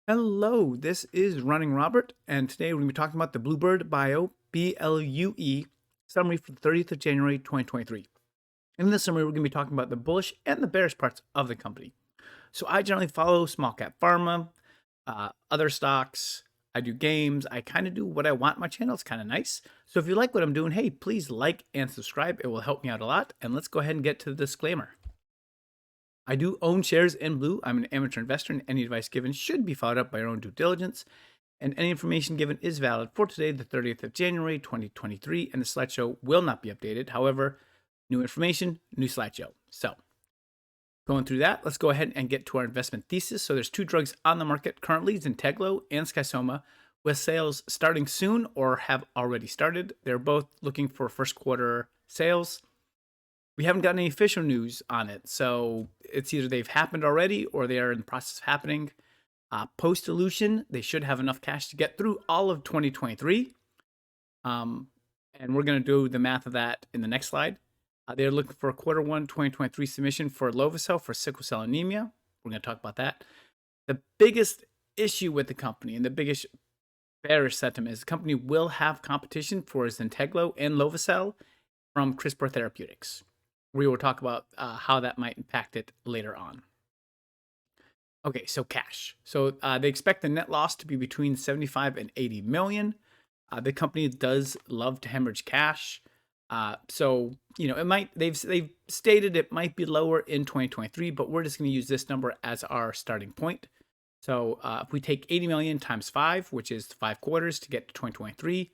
Hello, this is Running Robert, and today we're going to be talking about the Bluebird Bio BLUE summary for the 30th of January 2023. In this summary, we're going to be talking about the bullish and the bearish parts of the company. So I generally follow small cap pharma, other stocks. I do games. I kind of do what I want. My channel. It's kind of nice. So if you like what I'm doing, hey, please like and subscribe. It will help me out a lot. And let's go ahead and get to the disclaimer. I do own shares in Blue. I'm an amateur investor, and any advice given should be followed up by your own due diligence. And any information given is valid for today, the 30th of January, 2023, and the slideshow will not be updated. However, new information, new slideshow. So, going through that, let's go ahead and get to our investment thesis. So, there's two drugs on the market currently, Zynteglo and XOMA, with sales starting soon or have already started. They're both looking for first quarter sales. We haven't gotten any official news on it, so it's either they've happened already or they are in the process of happening. Post-dilution, they should have enough cash to get through all of 2023. And we're going to do the math of that in the next slide. They're looking for a Q1 2023 submission for Lovo-cel for sickle cell anemia. We're going to talk about that. The biggest issue with the company and the biggest bearish sentiment is the company will have competition for Zynteglo and Lovo-cel from CRISPR Therapeutics. We will talk about how that might impact it later on. Okay, so cash. So they expect the net loss to be between 75 and 80 million. The company does love to hemorrhage cash. So, it might, they've stated it might be lower in 2023, but we're just going to use this number as our starting point. So if we take 80 million times 5, which is 5 quarters to get to 2023,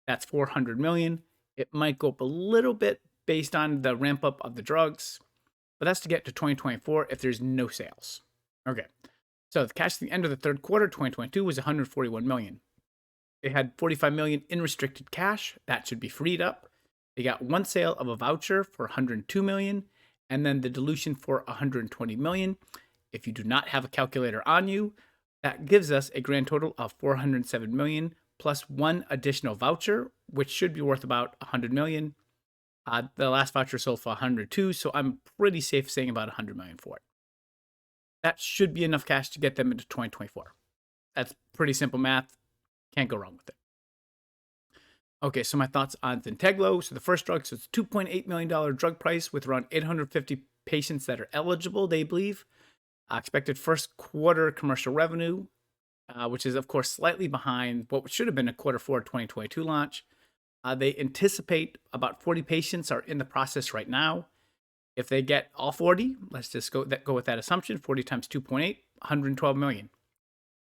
that's 400 million. It might go up a little bit based on the ramp up of the drugs, but that's to get to 2024 if there's no sales. Okay, so the cash at the end of the third quarter 2022 was 141 million. They had 45 million in restricted cash. That should be freed up. They got one sale of a voucher for 102 million, and then the dilution for 120 million. If you do not have a calculator on you, that gives us a grand total of 407 million plus one additional voucher, which should be worth about 100 million. The last voucher sold for 102, so I'm pretty safe saying about 100 million for it. That should be enough cash to get them into 2024. That's pretty simple math. Can't go wrong with it. Okay, so my thoughts on Zynteglo. So the first drug, so it's a $2.8 million drug price with around 850 patients that are eligible, they believe. Expected first quarter commercial revenue, which is, of course, slightly behind what should have been a Q4 2022 launch. They anticipate about 40 patients are in the process right now. If they get all 40, let's just go with that assumption, 40 times 2.8, 112 million.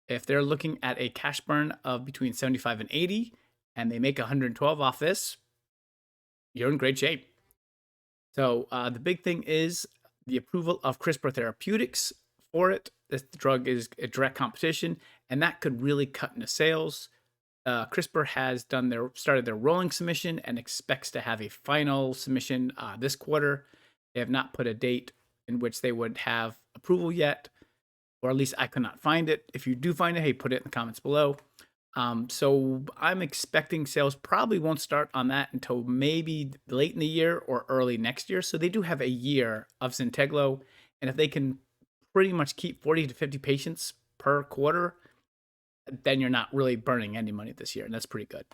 If they're looking at a cash burn of between 75 and 80, and they make 112 off this, you're in great shape. So the big thing is the approval of CRISPR Therapeutics for it. This drug is a direct competition, and that could really cut into sales. CRISPR has started their rolling submission and expects to have a final submission this quarter. They have not put a date in which they would have approval yet, or at least I could not find it. If you do find it, hey, put it in the comments below. So I'm expecting sales probably won't start on that until maybe late in the year or early next year. So they do have a year of Zynteglo, and if they can pretty much keep 40 to 50 patients per quarter, then you're not really burning any money this year, and that's pretty good.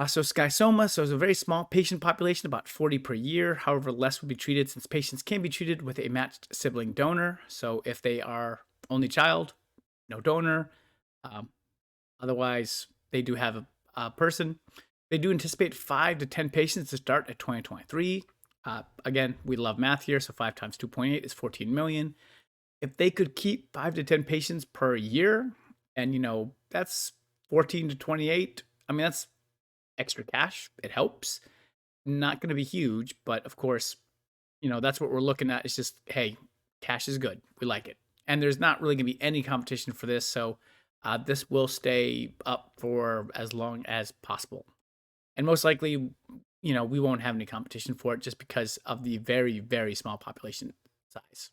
So XOMA, so it's a very small patient population, about 40 per year. However, less would be treated since patients can be treated with a matched sibling donor. So if they are only child, no donor. Otherwise, they do have a person. They do anticipate 5 to 10 patients to start at 2023. Again, we love math here, so 5 times 2.8 is 14 million. If they could keep 5 to 10 patients per year, and that's 14 to 28, I mean, that's extra cash. It helps. Not going to be huge, but of course, that's what we're looking at. It's just, hey, cash is good. We like it. And there's not really going to be any competition for this, so this will stay up for as long as possible. And most likely, we won't have any competition for it just because of the very, very small population size.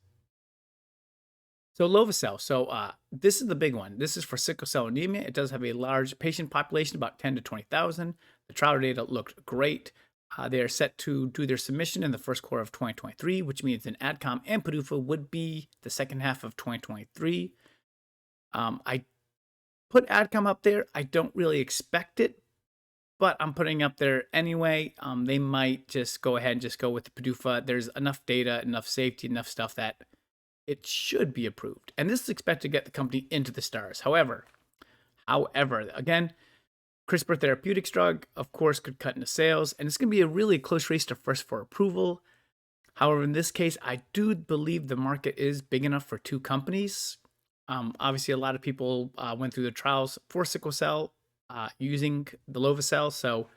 So Lovo-cel. So this is the big one. This is for sickle cell anemia. It does have a large patient population, about 10 to 20,000. The trial data looked great. They are set to do their submission in the first quarter of 2023, which means an ADCOM and PDUFA would be the second half of 2023. I put ADCOM up there. I don't really expect it, but I'm putting up there anyway. They might just go ahead and just go with the PDUFA. There's enough data, enough safety, enough stuff that it should be approved. And this is expected to get the company into the stars. However, again, CRISPR Therapeutics drug, of course, could cut into sales, and it's going to be a really close race to first for approval. However, in this case, I do believe the market is big enough for two companies. Obviously, a lot of people went through the trials for sickle cell using the lovo-cel, so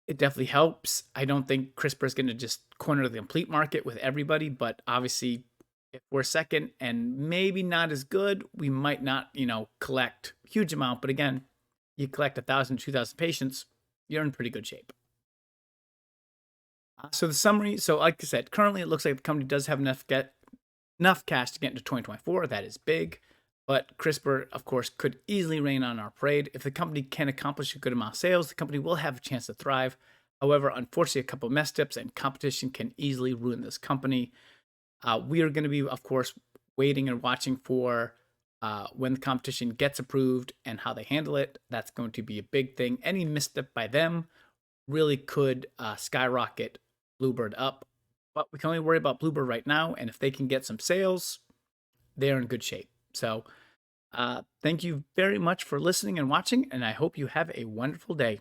it definitely helps. I don't think CRISPR is going to just corner the complete market with everybody, but obviously, if we're second and maybe not as good, we might not, collect a huge amount. But again, you collect 1,000, 2,000 patients, you're in pretty good shape. So the summary, like I said, currently it looks like the company does have enough cash to get into 2024. That is big. But CRISPR, of course, could easily rain on our parade. If the company can accomplish a good amount of sales, the company will have a chance to thrive. However, unfortunately, a couple of mess ups and competition can easily ruin this company. We are going to be, of course, waiting and watching for when the competition gets approved and how they handle it. That's going to be a big thing. Any misstep by them really could skyrocket Bluebird up. But we can only worry about Bluebird right now. And if they can get some sales, they're in good shape. So thank you very much for listening and watching. And I hope you have a wonderful day.